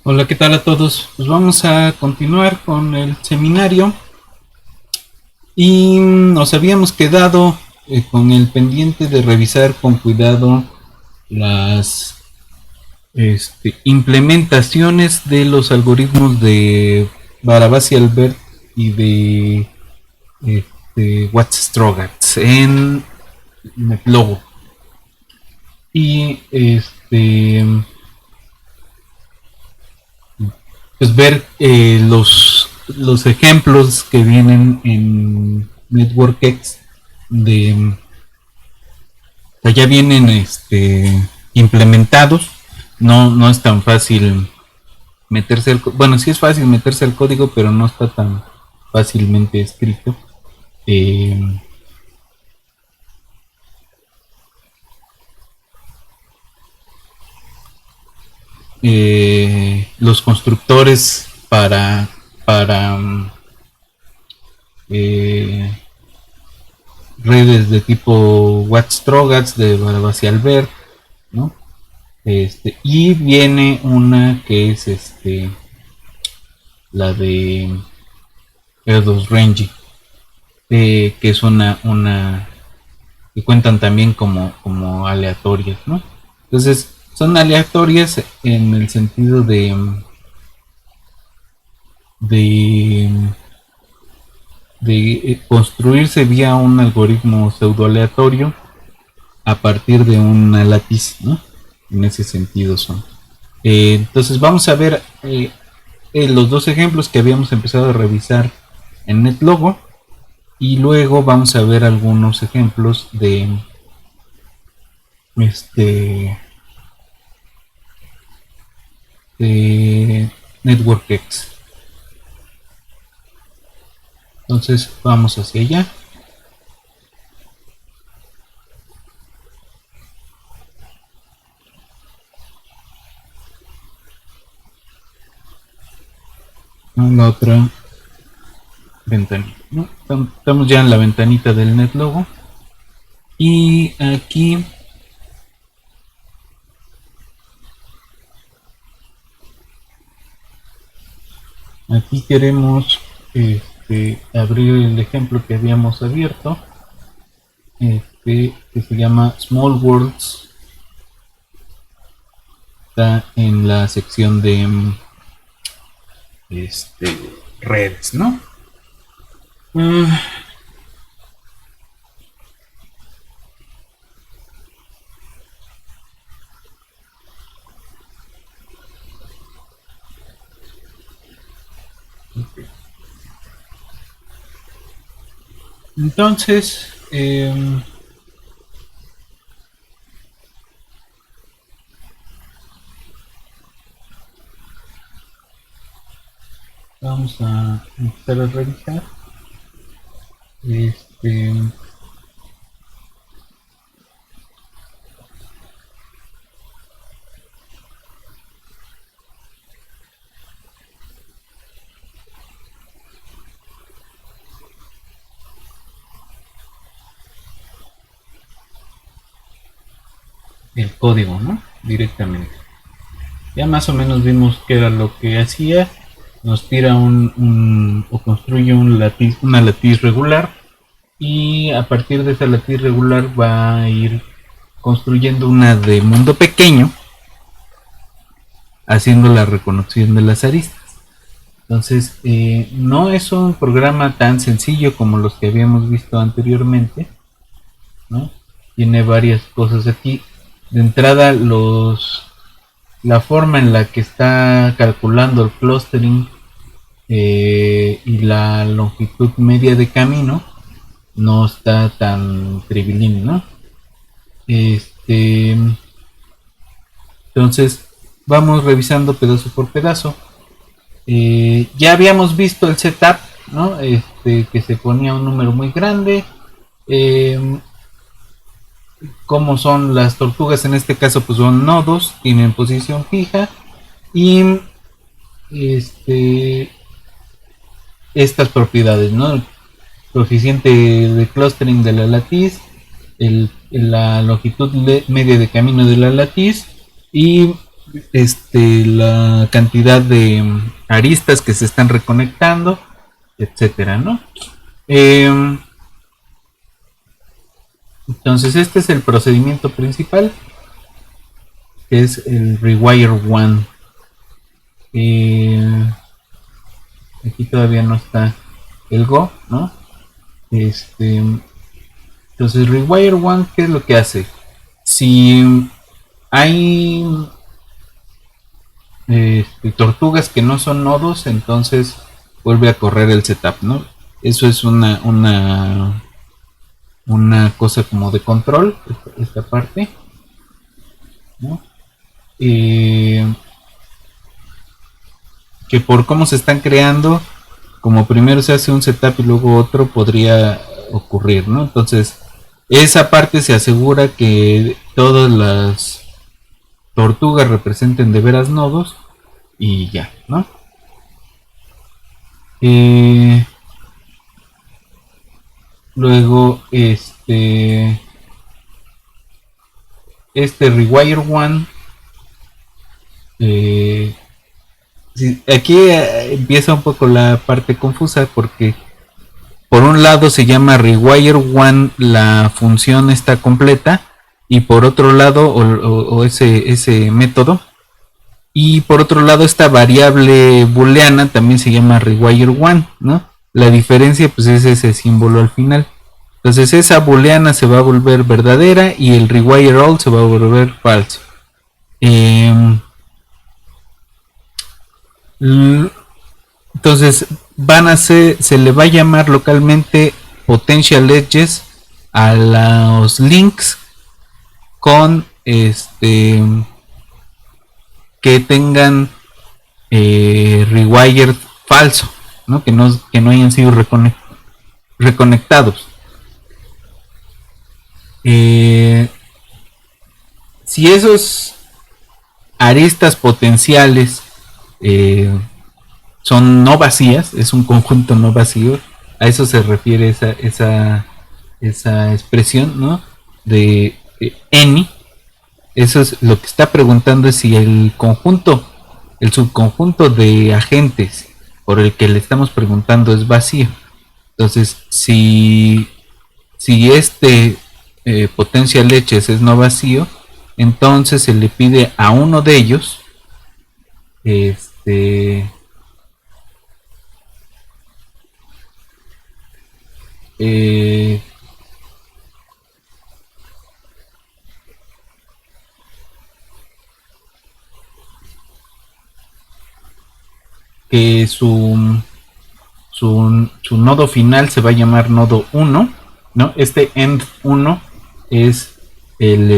Hola, ¿qué tal a todos? Pues vamos a continuar con el seminario y nos habíamos quedado con el pendiente de revisar con cuidado las implementaciones de los algoritmos de Barabasi-Albert y de Watts-Strogatz en NetLogo. Y pues ver los ejemplos que vienen en NetworkX de ya vienen implementados. No es tan fácil meterse al bueno, sí es fácil meterse al código, pero no está tan fácilmente escrito. eh, los constructores para eh, redes de tipo Watts-Strogatz de Barabasi-Albert, ¿no? Y viene una que es la de Erdos Renji, que es una que cuentan también como aleatorias, ¿no? Entonces, son aleatorias en el sentido de, de construirse vía un algoritmo pseudo aleatorio a partir de una látiz, ¿no? En ese sentido son. Entonces vamos a ver los dos ejemplos que habíamos empezado a revisar en NetLogo y luego vamos a ver algunos ejemplos este de NetworkX. Entonces vamos hacia allá. La otra ventanita, ¿no? Estamos ya en la ventanita del NetLogo y aquí queremos abrir el ejemplo que habíamos abierto, que se llama Small Worlds. Está en la sección de redes, ¿no? Uh, entonces, vamos a empezar a revisar. El código, ¿no? Directamente. Ya más o menos vimos qué era lo que hacía. Nos tira o construye una latiz regular y a partir de esa latiz regular va a ir construyendo una de mundo pequeño haciendo la reconexión de las aristas. Entonces, no es un programa tan sencillo como los que habíamos visto anteriormente, ¿no? Tiene varias cosas aquí. De entrada, la forma en la que está calculando el clustering y la longitud media de camino no está tan trivilíneo, ¿no? Entonces, vamos revisando pedazo por pedazo. Ya habíamos visto el setup, ¿no? Que se ponía un número muy grande. Cómo son las tortugas en este caso, pues son nodos, tienen posición fija y estas propiedades, ¿no? El coeficiente de clustering de la latiz, la longitud media de camino de la latiz y la cantidad de aristas que se están reconectando, etcétera, ¿no? Entonces este es el procedimiento principal, que es el rewire one. Aquí todavía no está el go, ¿no? Entonces rewire one, ¿qué es lo que hace? Si hay tortugas que no son nodos, entonces vuelve a correr el setup, ¿no? Eso es una cosa como de control, esta parte, ¿no? Que por cómo se están creando, como primero se hace un setup y luego otro, podría ocurrir, ¿no? Entonces, esa parte se asegura que todas las tortugas representen de veras nodos y ya, ¿no? Luego, rewire one, aquí empieza un poco la parte confusa, porque por un lado se llama rewire one, la función está completa, y por otro lado, o ese método, y por otro lado esta variable booleana también se llama rewire one, ¿no? La diferencia pues es ese símbolo al final. Entonces esa booleana se va a volver verdadera y el rewire all se va a volver falso. Entonces se le va a llamar localmente potential edges a los links con que tengan rewire falso, ¿no? Que no hayan sido reconectados. Si esos aristas potenciales son no vacías, es un conjunto no vacío, a eso se refiere esa expresión, ¿no? De any. Eso es lo que está preguntando, es si el subconjunto de agentes por el que le estamos preguntando es vacío. Entonces, si potencial leches es no vacío, entonces se le pide a uno de ellos que su nodo final se va a llamar nodo 1, ¿no? Este end 1 es el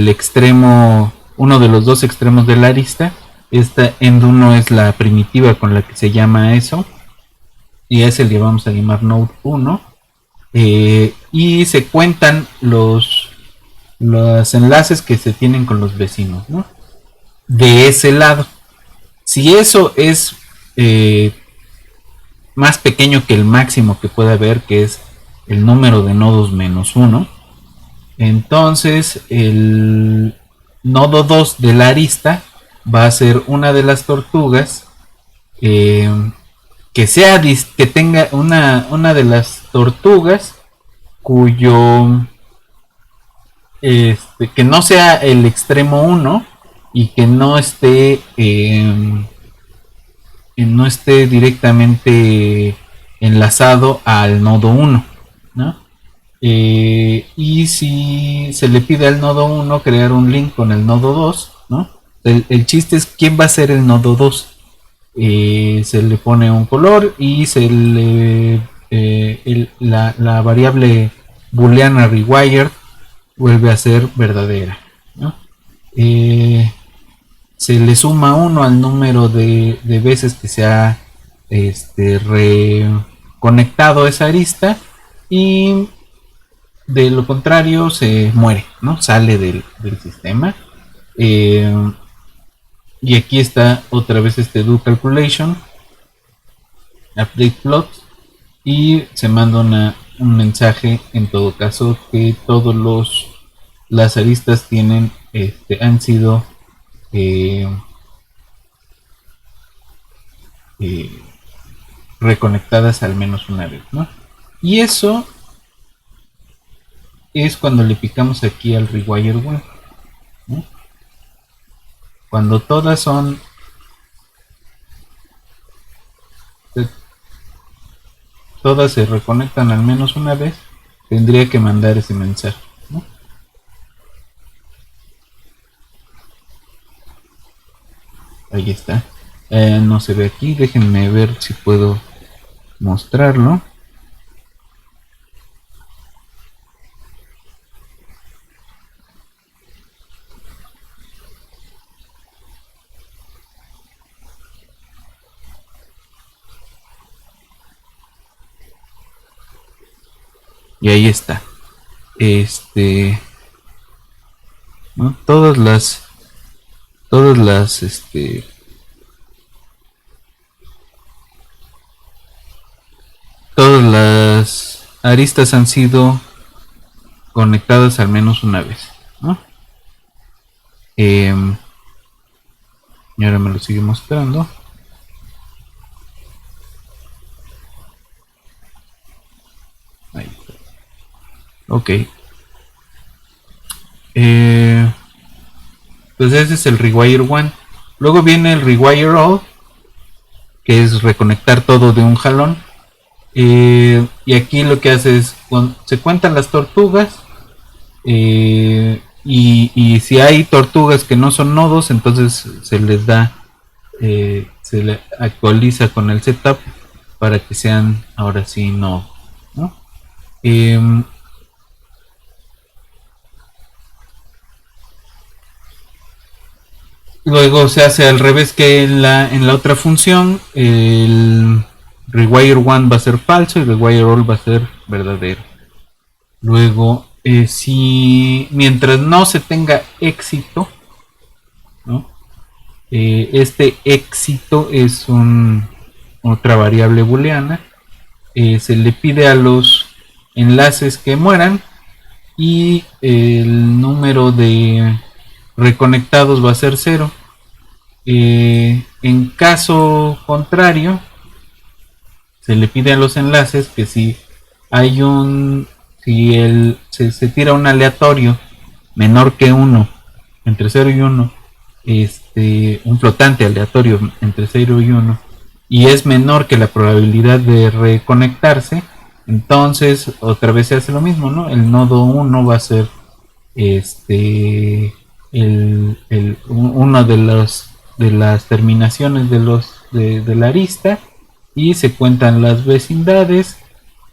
extremo, uno de los dos extremos de la arista. Esta end 1 es la primitiva con la que se llama eso, y a ese le vamos a llamar node 1. Y se cuentan los enlaces que se tienen con los vecinos, ¿no? De ese lado. Si eso es más pequeño que el máximo que puede haber, que es el número de nodos menos 1, entonces el nodo 2 de la arista va a ser una de las tortugas que tenga una de las tortugas cuyo que no sea el extremo 1 y que no esté directamente enlazado al nodo 1, ¿no? Y si se le pide al nodo 1 crear un link con el nodo 2, ¿no? El chiste es quién va a ser el nodo 2. Se le pone un color y se le la variable booleana rewired vuelve a ser verdadera, ¿no? Se le suma 1 al número de veces que se ha reconectado esa arista, y de lo contrario se muere, ¿no? Sale del sistema. Y aquí está otra vez do calculation, update plot, y se manda un mensaje en todo caso que todos las aristas han sido eh, eh, reconectadas al menos una vez, ¿no? Y eso es cuando le picamos aquí al Rewire One, ¿no? Cuando todas se reconectan al menos una vez, tendría que mandar ese mensaje, ¿no? Ahí está. No se ve aquí, déjenme ver si puedo mostrarlo. Y ahí está. ¿No? todas las todas las aristas han sido conectadas al menos una vez, ¿no? Y ahora me lo sigue mostrando. Ahí está. Ok. Pues ese es el Rewire One. Luego viene el Rewire All, que es reconectar todo de un jalón. Y aquí lo que hace es, se cuentan las tortugas, y si hay tortugas que no son nodos, entonces se les da, se le actualiza con el setup para que sean ahora sí nodos, ¿no? Luego se hace al revés que en la otra función. El Rewire One va a ser falso y Rewire All va a ser verdadero. Luego, si mientras no se tenga éxito, ¿no? Este éxito es otra variable booleana. Se le pide a los enlaces que mueran y el número de reconectados va a ser 0. En caso contrario, se le pide a los enlaces que si hay se tira un aleatorio menor que 1, entre 0 y 1, un flotante aleatorio entre 0 y 1, y es menor que la probabilidad de reconectarse, entonces otra vez se hace lo mismo, ¿no? El nodo 1 va a ser uno de las terminaciones de la arista, y se cuentan las vecindades,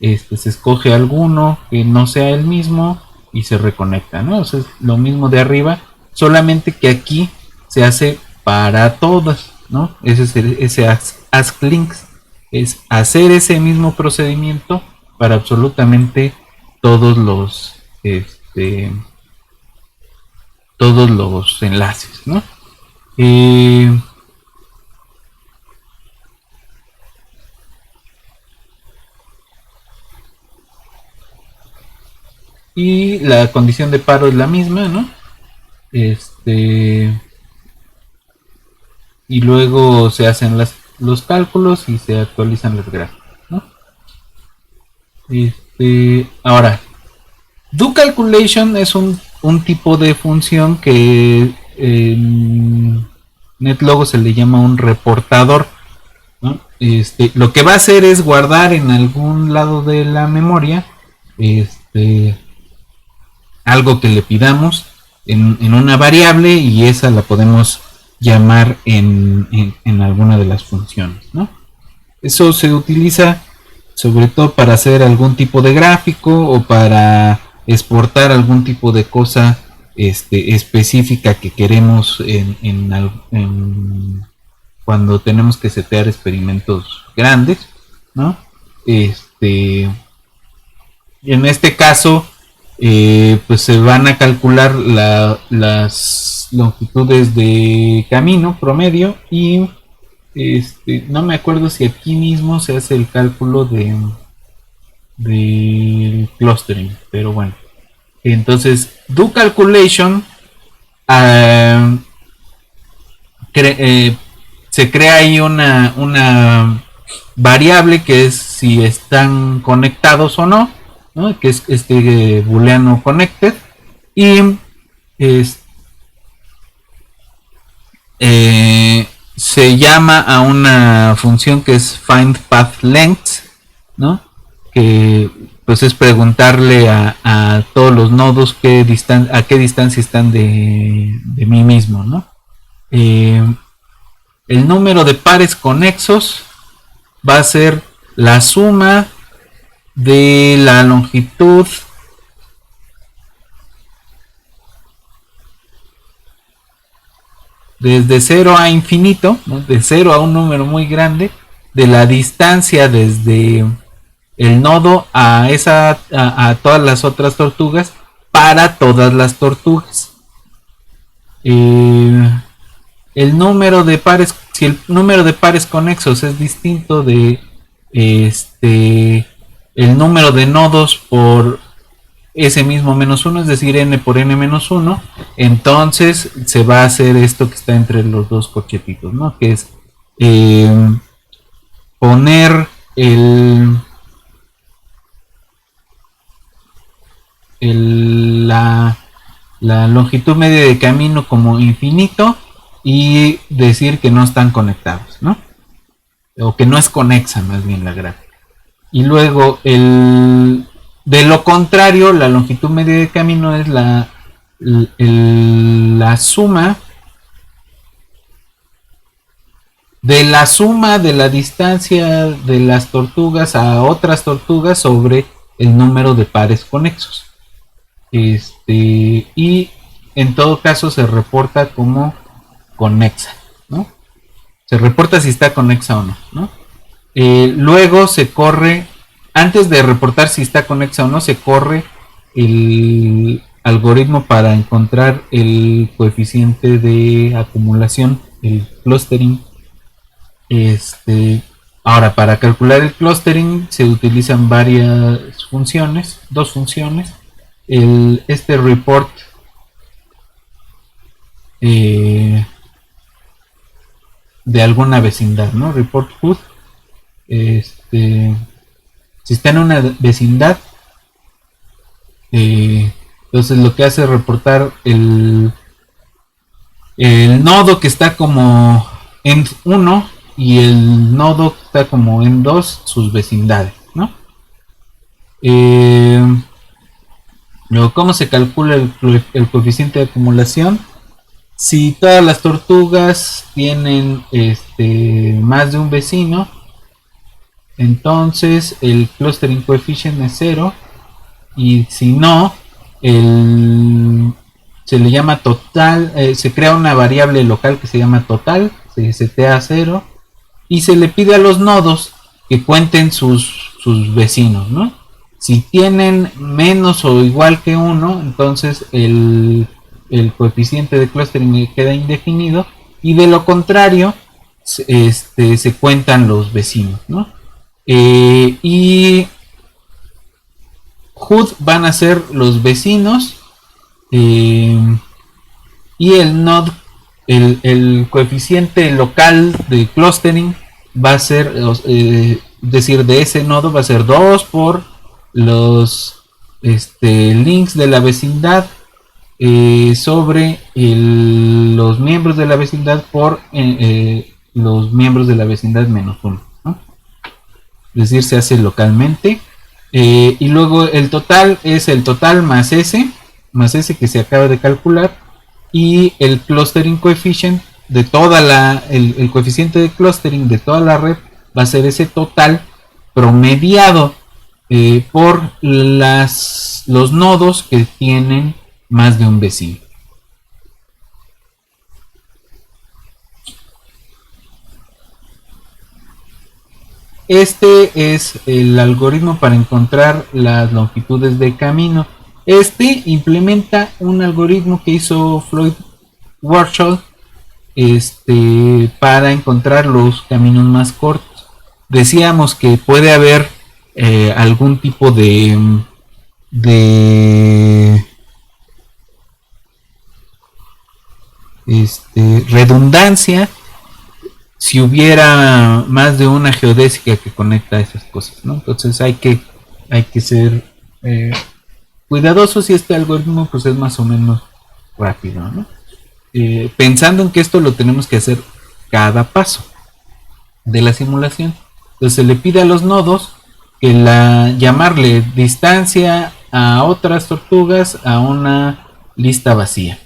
se escoge alguno que no sea el mismo y se reconecta, ¿no? O sea, es lo mismo de arriba, solamente que aquí se hace para todas, ¿no? Ese ask links es hacer ese mismo procedimiento para absolutamente todos todos los enlaces, ¿no? Y la condición de paro es la misma, ¿no? Y luego se hacen los cálculos y se actualizan los gráficos, ¿no? Ahora, do calculation es un tipo de función que en NetLogo se le llama un reportador, ¿no? Lo que va a hacer es guardar en algún lado de la memoria algo que le pidamos en una variable, y esa la podemos llamar en alguna de las funciones, ¿no? Eso se utiliza sobre todo para hacer algún tipo de gráfico o para exportar algún tipo de cosa específica que queremos cuando tenemos que setear experimentos grandes, ¿no? En este caso, pues se van a calcular las longitudes de camino promedio, y no me acuerdo si aquí mismo se hace el cálculo de clustering, pero bueno. Entonces, do calculation se crea ahí una variable que es si están conectados o no, ¿no? Que es este booleano connected, y es, se llama a una función que es find path length, ¿no? Que pues es preguntarle a todos los nodos a qué distancia están de mí mismo, ¿no? El número de pares conexos va a ser la suma de la longitud desde 0 a infinito, ¿no? De 0 a un número muy grande, de la distancia desde el nodo a todas las otras tortugas para todas las tortugas. El número de pares, si el número de pares conexos es distinto de el número de nodos por S mismo menos 1, es decir, n por n menos 1, entonces se va a hacer esto que está entre los dos corchetitos, ¿no? Que es poner la longitud media de camino como infinito y decir que no están conectados, ¿no? O que no es conexa más bien la gráfica. Y luego de lo contrario, la longitud media de camino es la suma de la distancia de las tortugas a otras tortugas sobre el número de pares conexos. Y en todo caso se reporta como conexa, ¿no? Se reporta si está conexa o no, ¿no? Luego se corre, antes de reportar si está conexa o no, se corre el algoritmo para encontrar el coeficiente de acumulación, el clustering. Ahora, para calcular el clustering se utilizan varias funciones, dos funciones. Este report de alguna vecindad, ¿no? Report HUD. Si está en una vecindad, entonces lo que hace es reportar el nodo que está como en 1 y el nodo que está como en 2, sus vecindades, ¿no? Luego, ¿cómo se calcula el coeficiente de acumulación? Si todas las tortugas tienen más de un vecino, entonces el clustering coefficient es 0, y si no, se le llama total, se crea una variable local que se llama total, se setea a 0, y se le pide a los nodos que cuenten sus vecinos, ¿no? Si tienen menos o igual que 1, entonces el coeficiente de clustering queda indefinido, y de lo contrario se cuentan los vecinos, ¿no? Y HUD van a ser los vecinos, y el node, el coeficiente local de clustering va a ser, decir, de ese nodo va a ser 2 por los links de la vecindad sobre los miembros de la vecindad por los miembros de la vecindad menos 1, ¿no? Es decir, se hace localmente. Y luego el total es el total más ese que se acaba de calcular, y el clustering coefficient de toda el coeficiente de clustering de toda la red va a ser ese total promediado por los nodos que tienen más de un vecino. Este es el algoritmo para encontrar las longitudes de camino. Implementa un algoritmo que hizo Floyd Warshall para encontrar los caminos más cortos. Decíamos que puede haber algún tipo de redundancia si hubiera más de una geodésica que conecta esas cosas, ¿no? Entonces hay que ser cuidadosos, y este algoritmo pues es más o menos rápido, ¿no? Pensando en que esto lo tenemos que hacer cada paso de la simulación. Entonces se le pide a los nodos que llamarle distancia a otras tortugas a una lista vacía.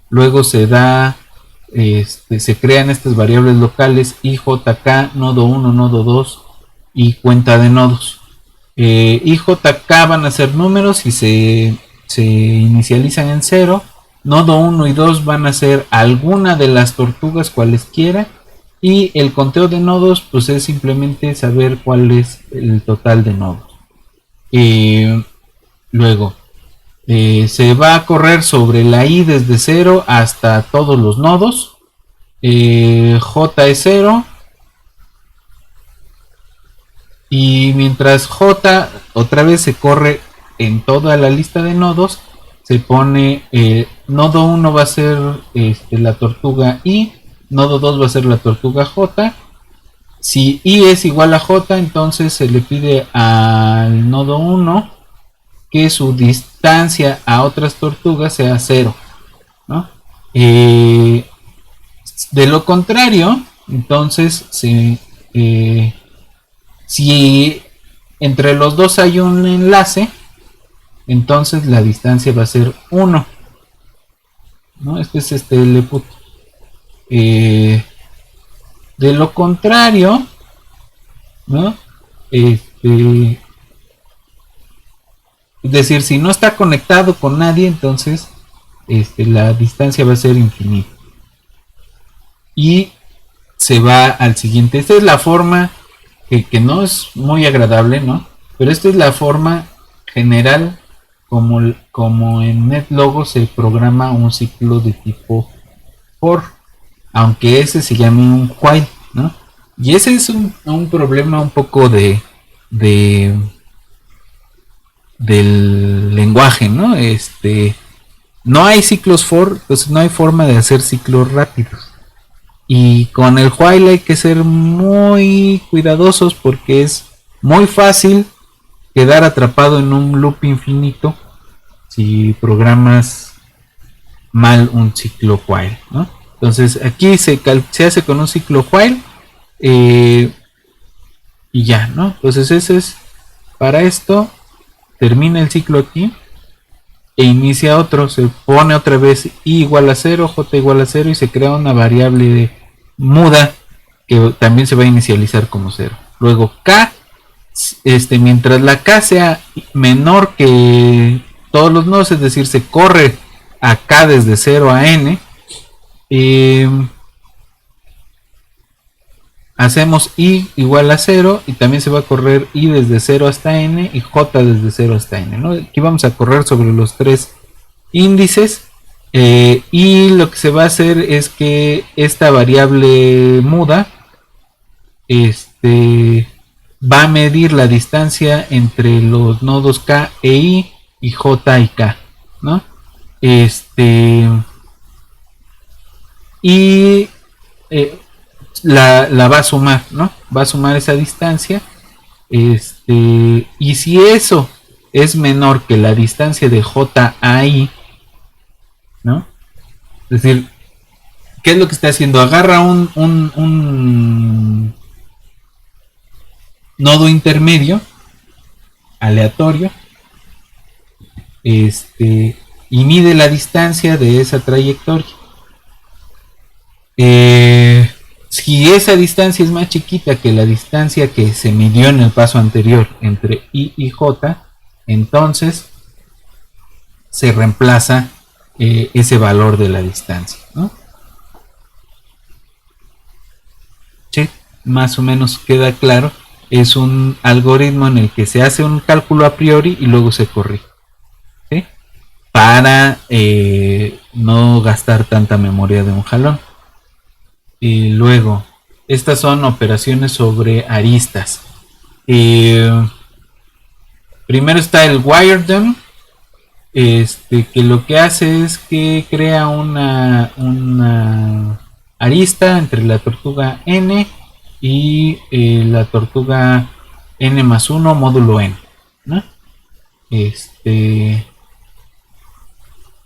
Luego se da, se crean estas variables locales IJK, nodo 1, nodo 2 y cuenta de nodos. IJK van a ser números y se inicializan en 0. Nodo 1 y 2 van a ser alguna de las tortugas cualesquiera. Y el conteo de nodos pues es simplemente saber cuál es el total de nodos. Luego se va a correr sobre la i desde 0 hasta todos los nodos. J es 0. Y mientras J otra vez se corre en toda la lista de nodos, se pone nodo 1 va a ser la tortuga i, nodo 2 va a ser la tortuga j. Si i es igual a j, entonces se le pide al nodo 1 que su distancia a otras tortugas sea 0, ¿no? De lo contrario, entonces si entre los dos hay un enlace, entonces la distancia va a ser 1, ¿no? Este es el put. De lo contrario, ¿no? Es decir, si no está conectado con nadie, entonces la distancia va a ser infinita. Y se va al siguiente. Esta es la forma que no es muy agradable, ¿no? Pero esta es la forma general como en NetLogo se programa un ciclo de tipo for, aunque ese se llame un while, ¿no? Y ese es un problema un poco del lenguaje, ¿no? No hay ciclos for, entonces no hay forma de hacer ciclos rápidos. Y con el while hay que ser muy cuidadosos porque es muy fácil quedar atrapado en un loop infinito si programas mal un ciclo while, ¿no? Entonces aquí se hace con un ciclo while y ya, ¿no? Entonces ese es para esto. Termina el ciclo aquí e inicia otro, se pone otra vez i igual a 0, j igual a 0 y se crea una variable muda que también se va a inicializar como 0. Luego k, mientras la k sea menor que todos los nodos, es decir, se corre a k desde 0 a n, hacemos i igual a 0 y también se va a correr i desde 0 hasta n y j desde 0 hasta n, ¿no? Aquí vamos a correr sobre los tres índices y lo que se va a hacer es que esta variable muda va a medir la distancia entre los nodos k e i y j y k, ¿no? Y la va a sumar, ¿no? Va a sumar esa distancia. Y si eso es menor que la distancia de j a i, ¿no? Es decir, ¿qué es lo que está haciendo? Agarra un nodo intermedio aleatorio y mide la distancia de esa trayectoria. Si esa distancia es más chiquita que la distancia que se midió en el paso anterior entre i y j, entonces se reemplaza ese valor de la distancia, ¿no? Sí, más o menos queda claro. Es un algoritmo en el que se hace un cálculo a priori y luego se corrige, ¿sí? Para no gastar tanta memoria de un jalón. Y luego, estas son operaciones sobre aristas. Primero está el WireDem, que lo que hace es que crea una arista entre la tortuga n y la tortuga n más 1 módulo n, ¿no?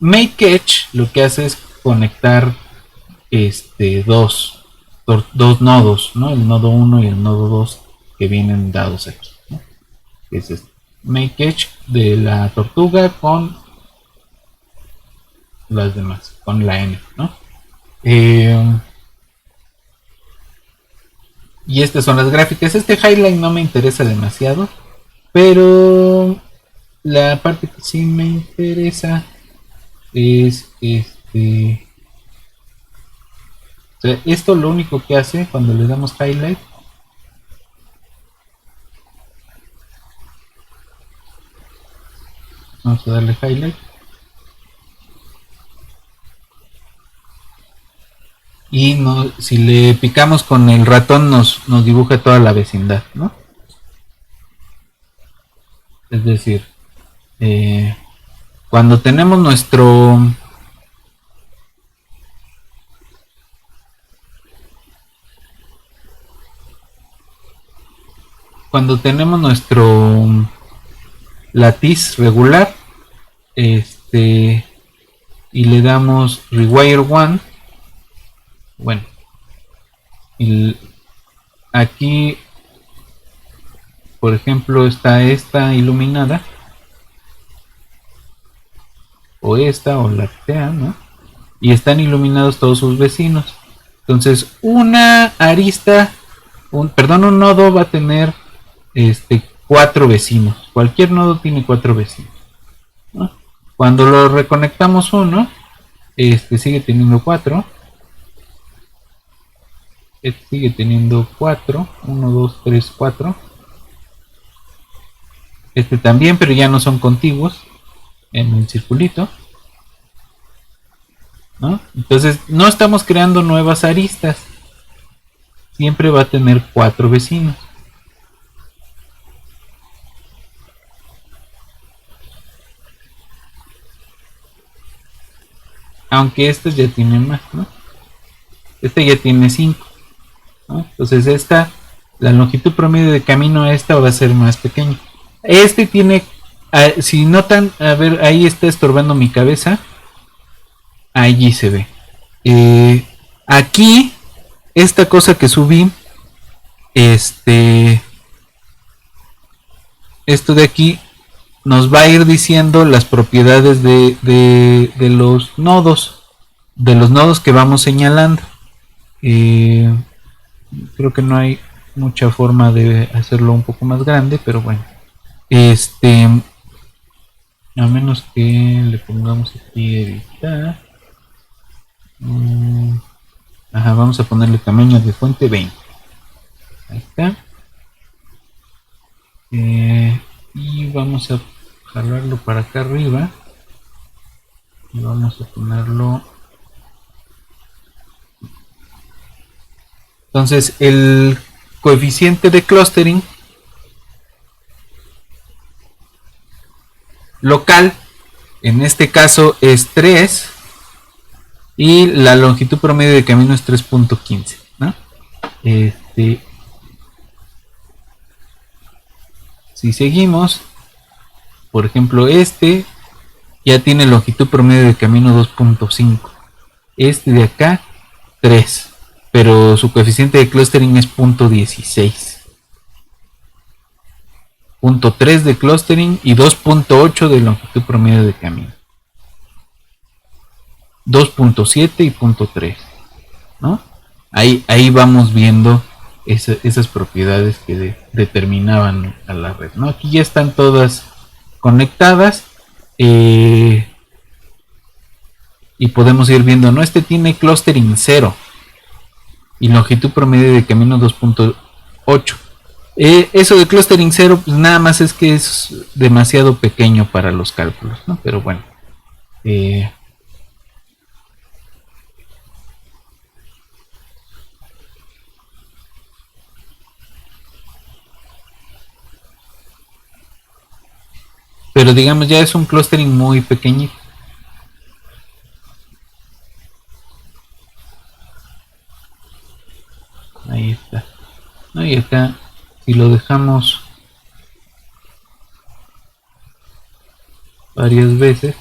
Make-Etch lo que hace es conectar dos nodos, ¿no? El nodo 1 y el nodo 2 que vienen dados aquí, ¿no? Es Make-Etch de la tortuga con las demás, con la n, ¿no? Y estas son las gráficas. Este highlight no me interesa demasiado, pero la parte que sí me interesa es o sea, esto lo único que hace cuando le damos highlight, vamos a darle highlight, y no, si le picamos con el ratón nos dibuja toda la vecindad, ¿no? Es decir, eh, cuando tenemos nuestro latiz regular, y le damos rewire one, bueno, y aquí por ejemplo está esta iluminada, o esta, o la que sea, ¿no? Y están iluminados todos sus vecinos. Entonces una arista, un nodo va a tener 4 vecinos. Cualquier nodo tiene 4 vecinos, ¿no? Cuando lo reconectamos uno, sigue teniendo 4. Este sigue teniendo 4. 1, 2, 3, 4. Este también, pero ya no son contiguos en el circulito, ¿no? Entonces no estamos creando nuevas aristas. Siempre va a tener 4 vecinos. Aunque este ya tiene más, ¿no? Este ya tiene 5, ¿no? Entonces la longitud promedio de camino a esta va a ser más pequeña. Este tiene, si notan, a ver, ahí está estorbando mi cabeza. Allí se ve. Aquí, esta cosa que subí, esto de aquí nos va a ir diciendo las propiedades de los nodos que vamos señalando. Creo que no hay mucha forma de hacerlo un poco más grande, pero bueno. A menos que le pongamos aquí editar. Ajá, vamos a ponerle tamaño de fuente 20. Ahí está. Y vamos a jalarlo para acá arriba. Y vamos a ponerlo. Entonces, el coeficiente de clustering local, en este caso es 3, y la longitud promedio de camino es 3.15, ¿no? Si seguimos, por ejemplo, ya tiene longitud promedio de camino 2.5, este de acá 3, pero su coeficiente de clustering es 0.16, 0.3 de clustering y 2.8 de longitud promedio de camino, 2.7 y 0.3, ¿no? Ahí vamos viendo esas propiedades que determinaban a la red, ¿no? Aquí ya están todas conectadas, y podemos ir viendo, ¿no? Este tiene clustering 0 y longitud promedio de camino 2.8. Eso de clustering 0, pues nada más es que es demasiado pequeño para los cálculos, ¿no? Pero bueno. pero digamos ya es un clustering muy pequeñito. Ahí está, ¿no? Y acá si lo dejamos varias veces,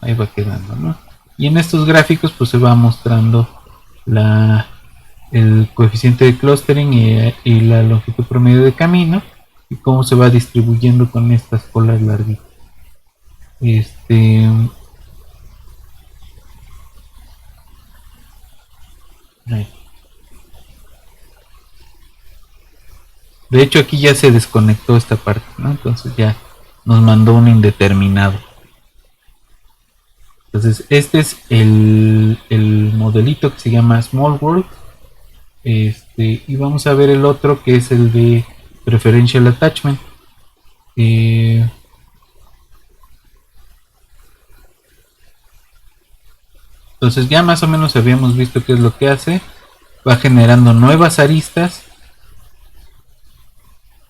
ahí va quedando, ¿no? Y en estos gráficos pues se va mostrando el coeficiente de clustering y la longitud promedio de camino y cómo se va distribuyendo con estas colas larguitas. Ahí. De hecho aquí ya se desconectó esta parte, ¿no? Entonces ya nos mandó un indeterminado. Entonces este es el modelito que se llama Small World. Y vamos a ver el otro que es el de Preferential Attachment. Entonces ya más o menos habíamos visto qué es lo que hace. Va generando nuevas aristas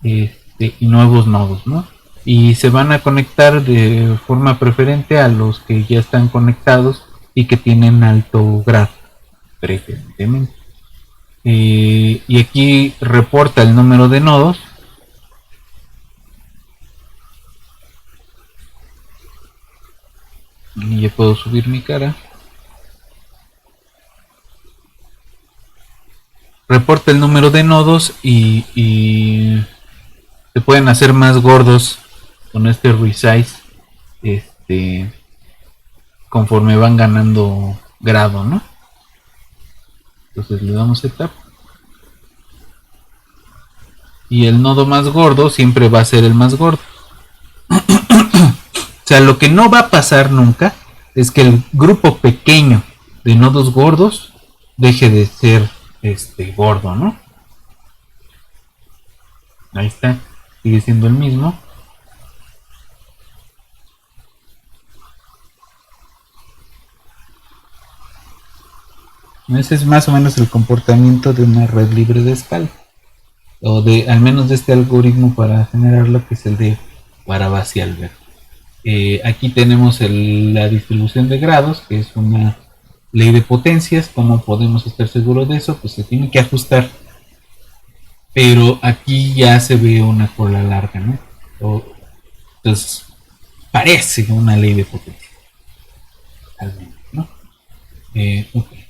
y nuevos nodos, ¿no? Y se van a conectar de forma preferente a los que ya están conectados y que tienen alto grado, preferentemente. Y aquí reporta el número de nodos. Y ya puedo subir mi cara. Reporta el número de nodos y se pueden hacer más gordos con este resize conforme van ganando grado, ¿no? Entonces le damos setup y el nodo más gordo siempre va a ser el más gordo. O sea, lo que no va a pasar nunca es que el grupo pequeño de nodos gordos deje de ser gordo, ¿no? Ahí está, sigue siendo el mismo. Ese es más o menos el comportamiento de una red libre de escala, o de al menos de este algoritmo para generarlo, que es el de Barabasi-Albert. Aquí tenemos la distribución de grados, que es una ley de potencias. ¿Cómo podemos estar seguros de eso? Pues se tiene que ajustar, pero aquí ya se ve una cola larga, ¿no? Entonces parece una ley de potencia, al menos, ¿no? Okay.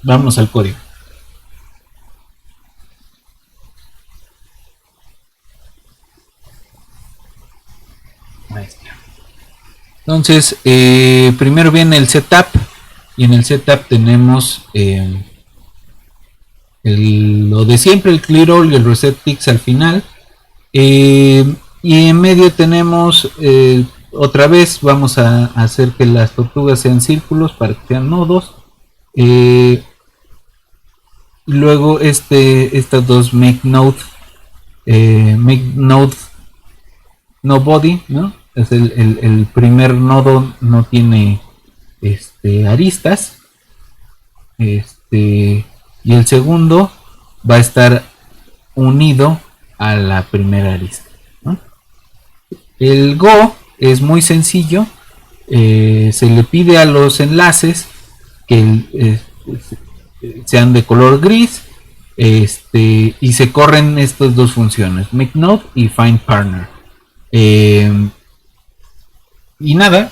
Vámonos al código. Ahí está. Entonces, primero viene el setup, y en el setup tenemos lo de siempre, el clear all y el reset ticks al final. Y en medio tenemos otra vez, vamos a hacer que las tortugas sean círculos para que sean nodos. Luego estas dos make node no body, ¿no? Es el primer nodo no tiene aristas, y el segundo va a estar unido a la primera arista, ¿no? El Go es muy sencillo. Se le pide a los enlaces que sean de color gris, y se corren estas dos funciones, make node y find partner. Y nada,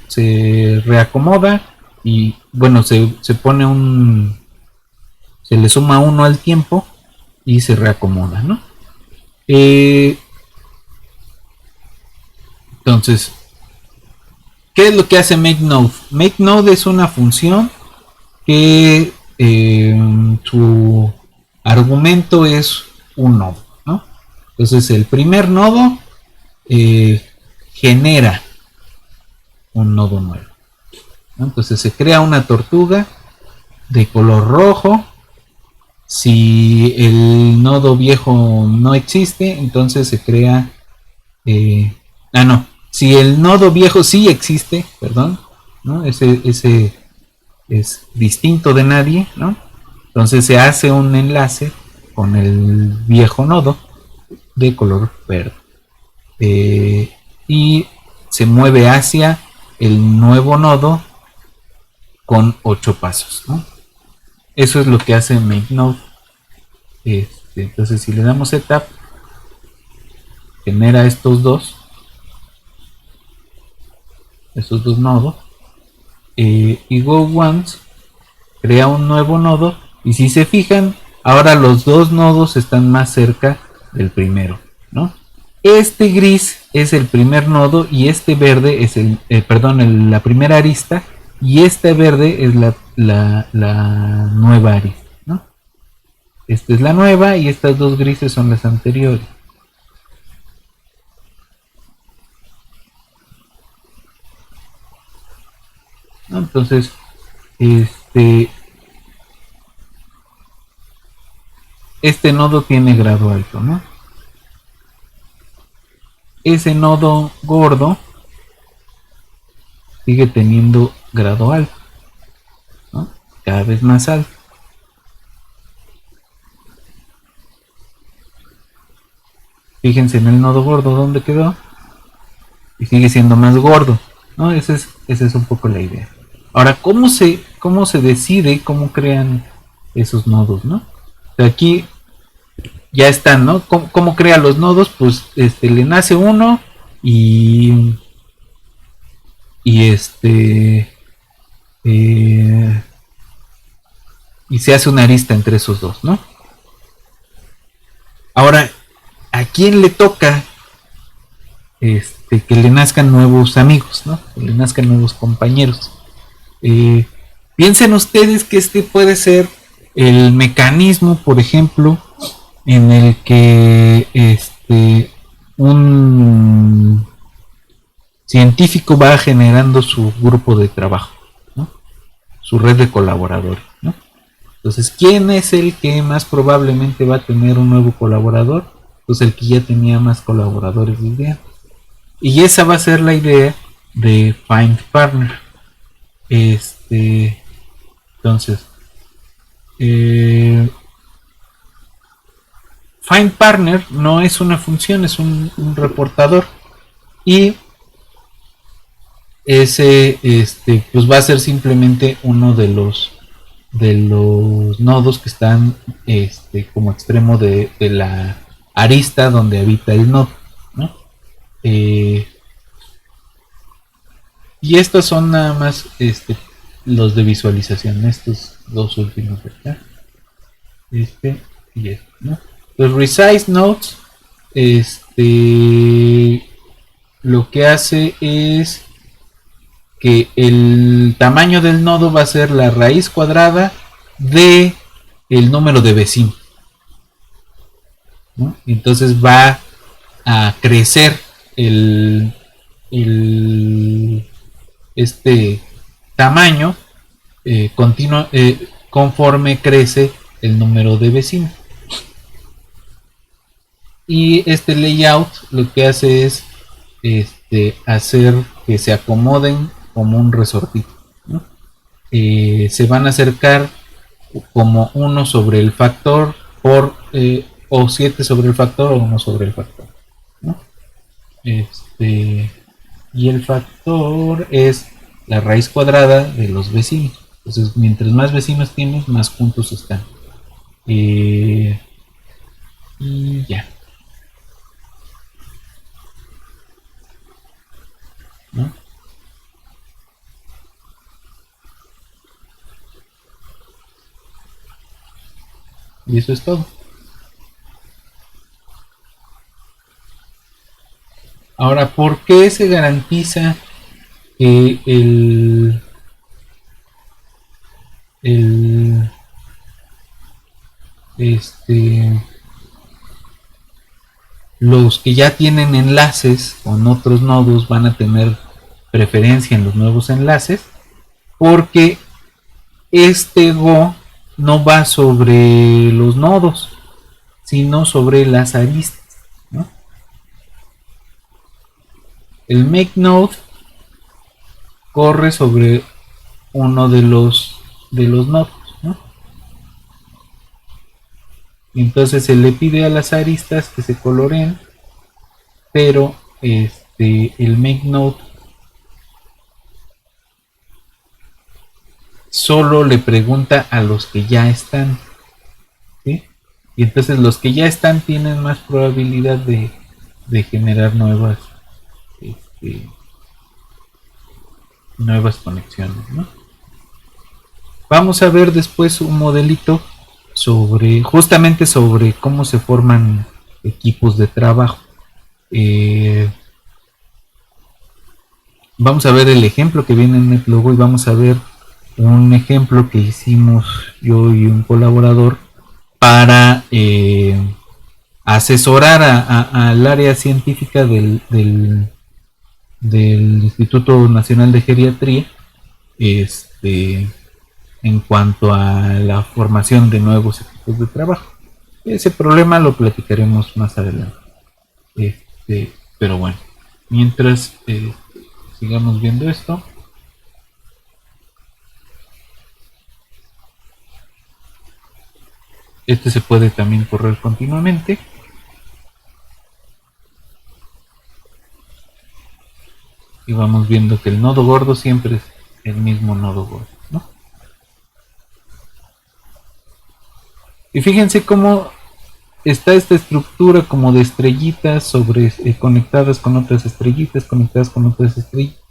se reacomoda y bueno, se pone se le suma uno al tiempo y se reacomoda, ¿no? Entonces, ¿qué es lo que hace makeNode? MakeNode es una función que su argumento es un nodo, ¿no? Entonces el primer nodo genera un nodo nuevo, ¿no? Entonces se crea una tortuga de color rojo. Si el nodo viejo no existe, entonces se crea si el nodo viejo sí existe, perdón, ¿no? Ese es distinto de nadie, ¿no? Entonces se hace un enlace con el viejo nodo de color verde. Y se mueve hacia el nuevo nodo con 8 pasos, ¿no? Eso es lo que hace MakeNode. Entonces, si le damos Setup, genera estos dos nodos. Y Go Once crea un nuevo nodo. Y si se fijan, ahora los dos nodos están más cerca del primero, ¿no? Este gris es el primer nodo y este verde es la primera arista, y este verde es la nueva arista, ¿no? Esta es la nueva y estas dos grises son las anteriores. ¿No? Entonces, este nodo tiene grado alto, ¿no? Ese nodo gordo sigue teniendo grado alto, ¿no? Cada vez más alto. Fíjense en el nodo gordo donde quedó y sigue siendo más gordo, ¿no? Esa es un poco la idea. Ahora, ¿cómo se decide, cómo crean esos nodos, ¿no? Aquí ya están, ¿no? ¿Cómo crea los nodos? Pues le nace uno y y se hace una arista entre esos dos, ¿no? Ahora, ¿a quién le toca que le nazcan nuevos amigos, ¿no? Que le nazcan nuevos compañeros? Piensen ustedes que este puede ser el mecanismo, por ejemplo, en el que un científico va generando su grupo de trabajo, ¿no? Su red de colaboradores, ¿no? Entonces, ¿quién es el que más probablemente va a tener un nuevo colaborador? Pues el que ya tenía más colaboradores desde antes. Y esa va a ser la idea de Find Partner. Entonces, Find Partner no es una función, es un reportador. Y ese pues va a ser simplemente uno de los nodos que están como extremo de la arista donde habita el nodo, ¿no? Y estos son nada más los de visualización, estos dos últimos, ¿verdad? Y este, ¿no? Los resize nodes lo que hace es que el tamaño del nodo va a ser la raíz cuadrada de el número de vecinos, ¿no? Entonces va a crecer este tamaño conforme crece el número de vecinos. Y este layout lo que hace es hacer que se acomoden como un resortito, ¿no? Se van a acercar como 1 sobre el factor por o 7 sobre el factor o 1 sobre el factor, ¿no? Y el factor es la raíz cuadrada de los vecinos. Entonces, mientras más vecinos tienes, más puntos están. Y ya, ¿no? Y eso es todo. Ahora, ¿por qué se garantiza que el los que ya tienen enlaces con otros nodos van a tener preferencia en los nuevos enlaces? Porque este Go no va sobre los nodos, sino sobre las aristas, ¿no? El MakeNode corre sobre uno de los nodos, ¿no? Y entonces se le pide a las aristas que se coloreen, pero el MakeNote solo le pregunta a los que ya están, ¿sí? Y entonces los que ya están tienen más probabilidad de generar este, nuevas conexiones, ¿no? Vamos a ver después un modelito justamente sobre cómo se forman equipos de trabajo. Vamos a ver el ejemplo que viene en NetLogo y vamos a ver un ejemplo que hicimos yo y un colaborador para asesorar al área científica del Instituto Nacional de Geriatría en cuanto a la formación de nuevos equipos de trabajo. Ese problema lo platicaremos más adelante. Pero bueno, mientras sigamos viendo esto. Este se puede también correr continuamente. Y vamos viendo que el nodo gordo siempre es el mismo nodo gordo, ¿no? Y fíjense cómo está esta estructura como de estrellitas conectadas con otras estrellitas, conectadas con otras estrellitas.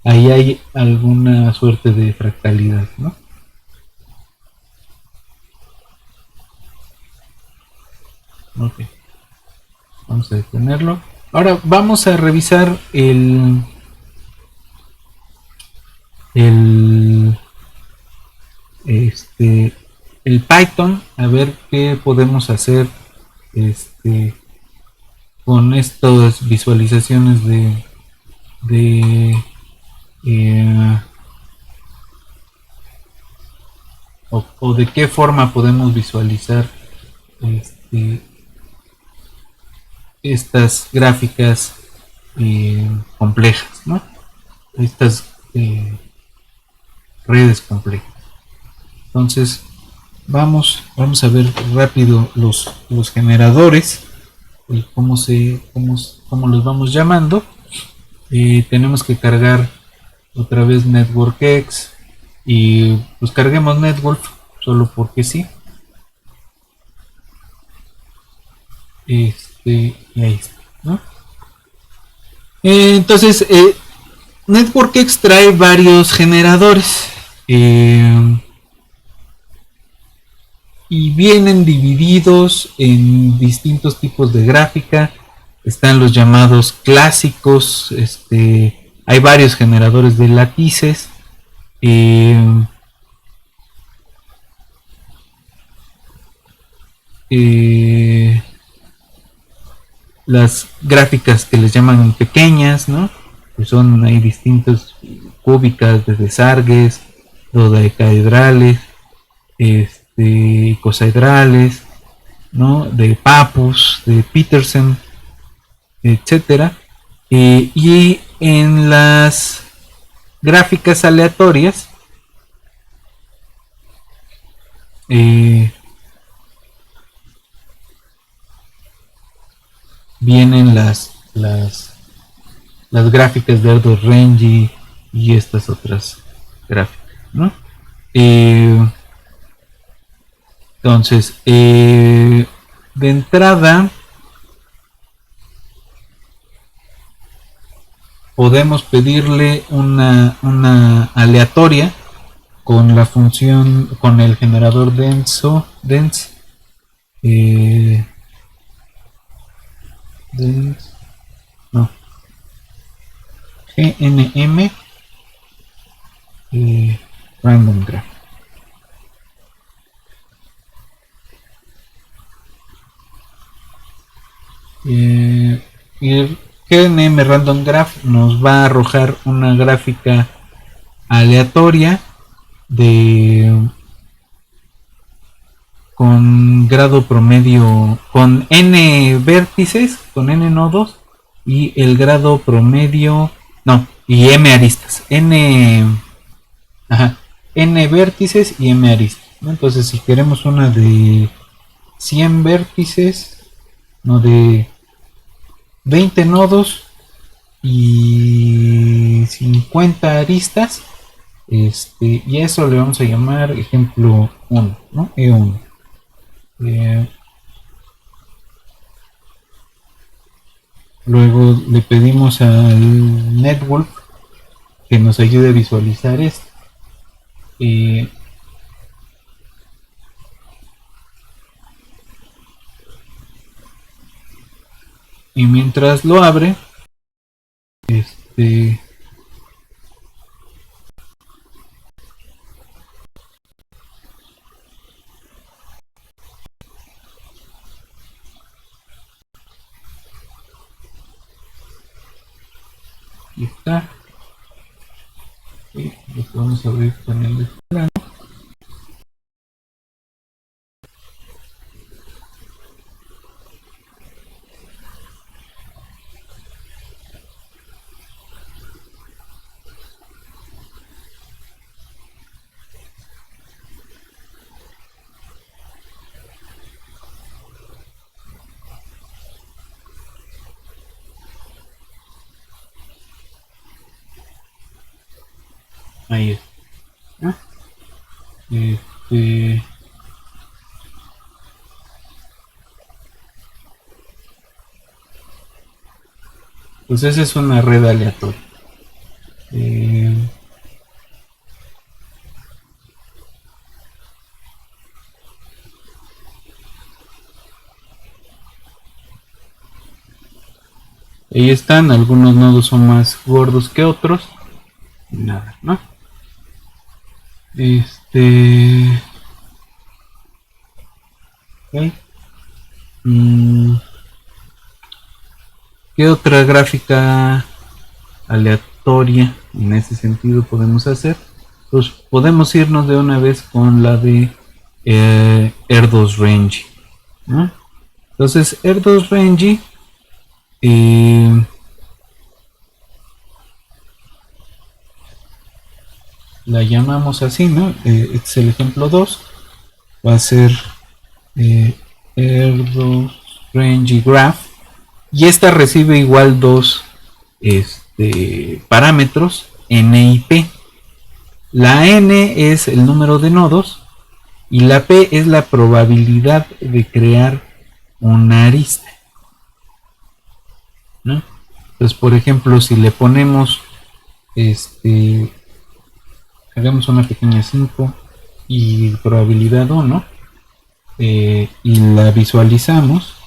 Ahí hay alguna suerte de fractalidad, ¿no? Ok. Vamos a detenerlo. Ahora vamos a revisar el Python, a ver qué podemos hacer con estas visualizaciones de o de qué forma podemos visualizar estas gráficas complejas, ¿no? Estas redes complejas. Entonces vamos a ver rápido los generadores y cómo los vamos llamando. Tenemos que cargar otra vez NetworkX y pues carguemos NetWolf solo porque sí. Y ahí está, ¿no? Entonces NetworkX trae varios generadores y vienen divididos en distintos tipos de gráfica. Están los llamados clásicos, hay varios generadores de látices. Las gráficas que les llaman pequeñas, ¿no? Que son, hay distintas cúbicas, de Sargues, dodecaedrales, icosaedrales, ¿no? De Papus, de Petersen, etcétera. Y en las gráficas aleatorias vienen las gráficas de Erdos Renyi y estas otras gráficas, ¿no? Entonces, de entrada podemos pedirle una aleatoria con la función, con el generador dense, no, GNM random graph. Y el GNM random graph nos va a arrojar una gráfica aleatoria con grado promedio, con n vértices, con n nodos, y el grado promedio, no, y m aristas, n vértices y m aristas, ¿no? Entonces si queremos una de 100 vértices, no, de 20 nodos y 50 aristas, y eso le vamos a llamar ejemplo 1, ¿no? E1. Luego le pedimos al NetWolf que nos ayude a visualizar esto. Y mientras lo abre, y está. Y lo podemos abrir con el plano. Ahí está. Pues esa es una red aleatoria. Ahí están, algunos nodos son más gordos que otros. Nada, ¿no? Okay. ¿Qué otra gráfica aleatoria en ese sentido podemos hacer? Pues podemos irnos de una vez con la de R2 Range, ¿no? Entonces R2 Range la llamamos así, ¿no? Este es el ejemplo 2. Va a ser R2 Range Graph, y esta recibe igual dos parámetros, N y P. La N es el número de nodos y la P es la probabilidad de crear una arista, ¿no? Entonces, por ejemplo, si le ponemos hagamos una pequeña 5 y probabilidad 1, y la visualizamos,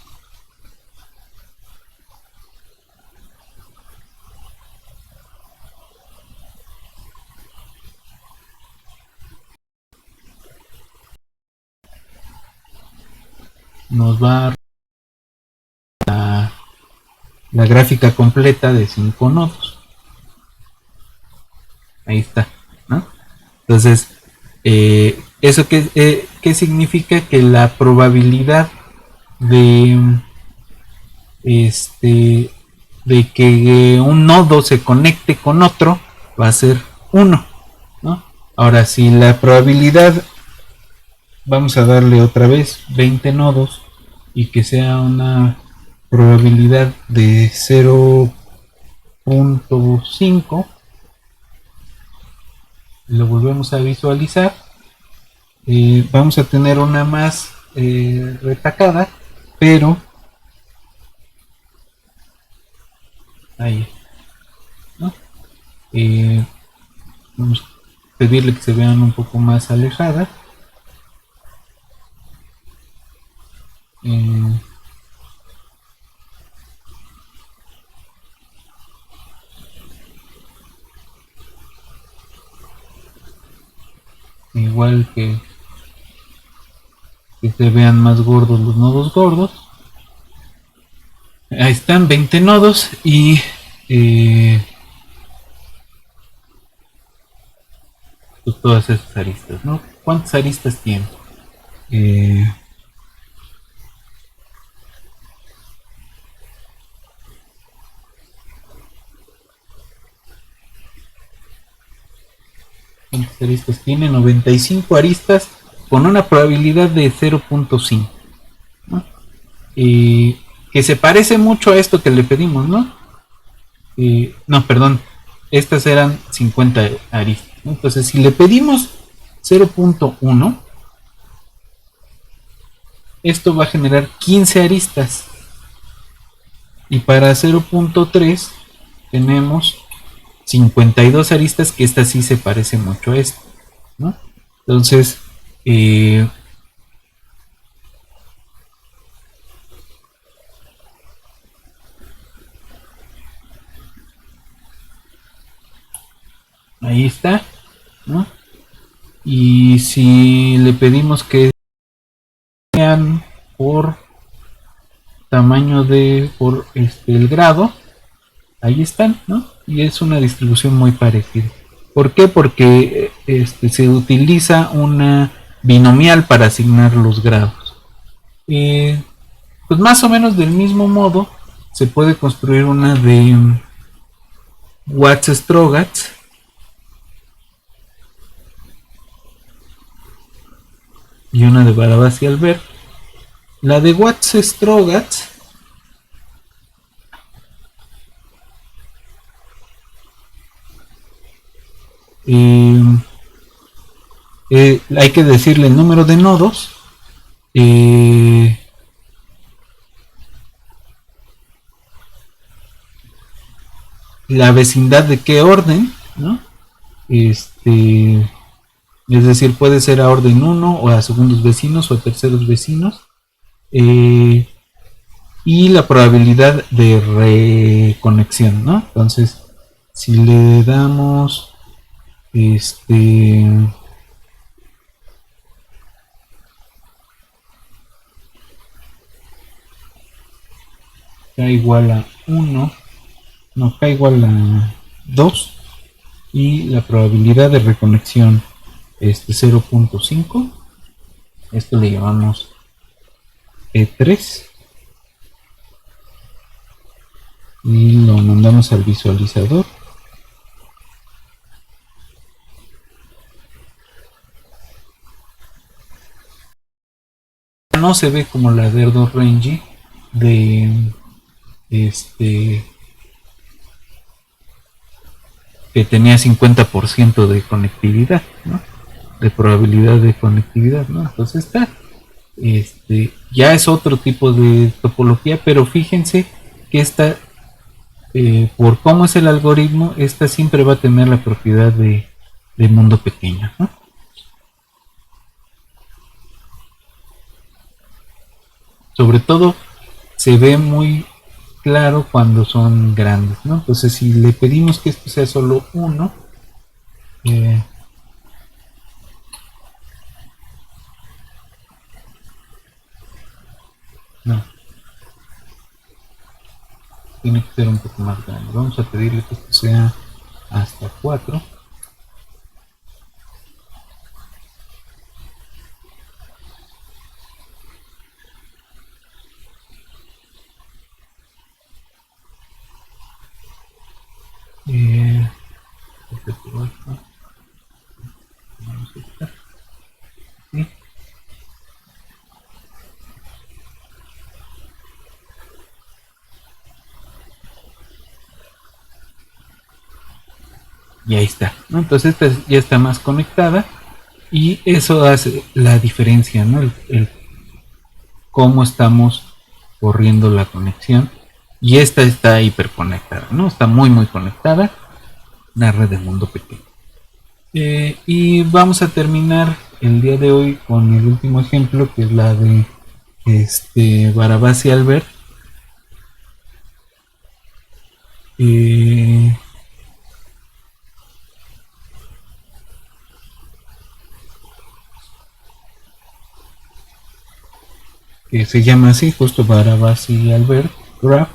nos va a la gráfica completa de 5 nodos. Ahí está, ¿no? Entonces, ¿eso qué significa? Que la probabilidad de de que un nodo se conecte con otro va a ser 1, ¿no? Ahora, si la probabilidad, vamos a darle otra vez 20 nodos y que sea una probabilidad de 0.5, lo volvemos a visualizar, vamos a tener una más retacada, pero ahí, ¿no? Vamos a pedirle que se vean un poco más alejadas. Igual que se vean más gordos los nodos gordos. Ahí están 20 nodos y pues todas esas aristas, ¿no? ¿Cuántas aristas tiene? ¿Cuántas aristas tiene? 95 aristas con una probabilidad de 0.5. que se parece mucho a esto que le pedimos, ¿no? No, perdón, estas eran 50 aristas, ¿no? Entonces, si le pedimos 0.1, esto va a generar 15 aristas. Y para 0.3 tenemos 52 aristas, que esta sí se parece mucho a esta, ¿no? Entonces, ahí está, ¿no? Y si le pedimos que sean por tamaño por el grado, ahí están, ¿no? Y es una distribución muy parecida. ¿Por qué? Porque se utiliza una binomial para asignar los grados. Pues más o menos del mismo modo se puede construir una de Watts-Strogatz, y una de Barabás y Albert. La de Watts-Strogatz hay que decirle el número de nodos, la vecindad de qué orden, ¿no? Es decir, puede ser a orden 1 o a segundos vecinos o a terceros vecinos, y la probabilidad de reconexión, ¿no? Entonces, si le damos k igual a 1, no, k igual a 2, y la probabilidad de reconexión 0.5, esto le llamamos E3, y lo mandamos al visualizador. No se ve como la de Erdo Renji de que tenía 50% de conectividad, ¿no? De probabilidad de conectividad, ¿no? Entonces está, ya es otro tipo de topología, pero fíjense que esta, por cómo es el algoritmo, esta siempre va a tener la propiedad de mundo pequeño, ¿no? Sobre todo se ve muy claro cuando son grandes, ¿no? Entonces, si le pedimos que esto sea solo 1, no, tiene que ser un poco más grande. Vamos a pedirle que esto sea hasta 4. ¿Sí? Y ahí está, ¿no? Entonces esta ya está más conectada, y eso hace la diferencia, ¿no? El cómo estamos corriendo la conexión, y esta está hiperconectada, ¿no? Está muy muy conectada, una red de mundo pequeño. Y vamos a terminar el día de hoy con el último ejemplo, que es la de Barabás y Albert. Que se llama así, justo Barabás y Albert Graph,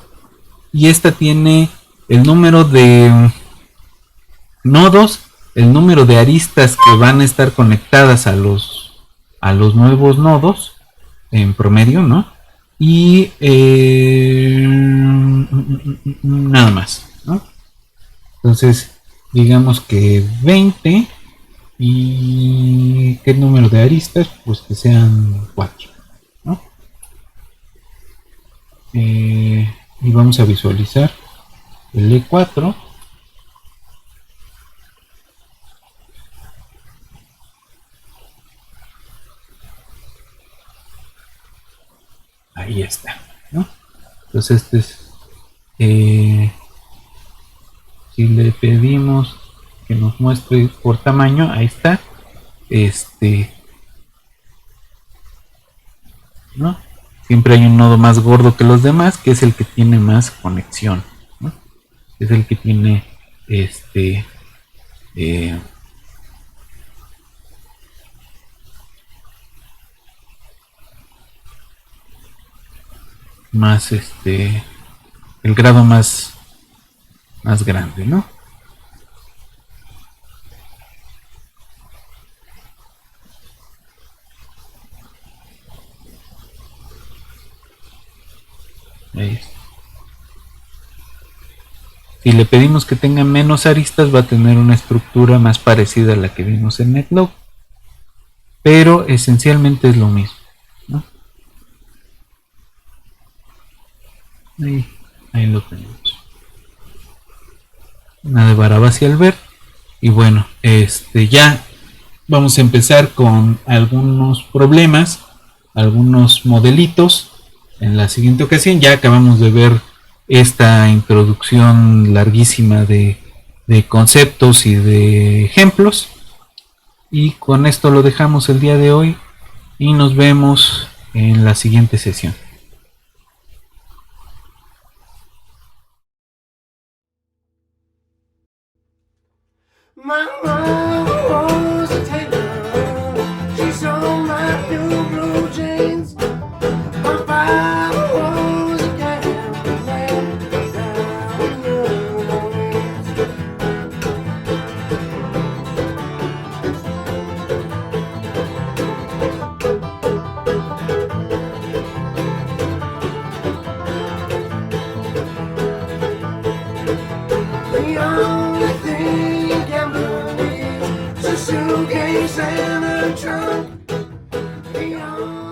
y esta tiene el número de nodos, el número de aristas que van a estar conectadas a los nuevos nodos en promedio, ¿no? Y nada más, ¿no? Entonces, digamos que 20, y qué número de aristas, pues que sean 4, ¿no? y vamos a visualizar el E4. Ahí está, ¿no? Entonces este es, si le pedimos que nos muestre por tamaño, ahí está, ¿no? Siempre hay un nodo más gordo que los demás, que es el que tiene más conexión, ¿no? Es el que tiene eh, más el grado más grande, ¿no? Ahí está. Si le pedimos que tenga menos aristas, va a tener una estructura más parecida a la que vimos en NetLog, pero esencialmente es lo mismo, ¿no? Ahí lo tenemos. Una de Barabás y Albert. Y bueno, ya vamos a empezar con algunos problemas, algunos modelitos. En la siguiente ocasión ya acabamos de ver esta introducción larguísima de conceptos y de ejemplos. Y con esto lo dejamos el día de hoy y nos vemos en la siguiente sesión. My mom was a tailor. She saw my new blue jeans. My father was a gambler down in New Orleans. The only thing a gambler needs is a suitcase and a trunk. The only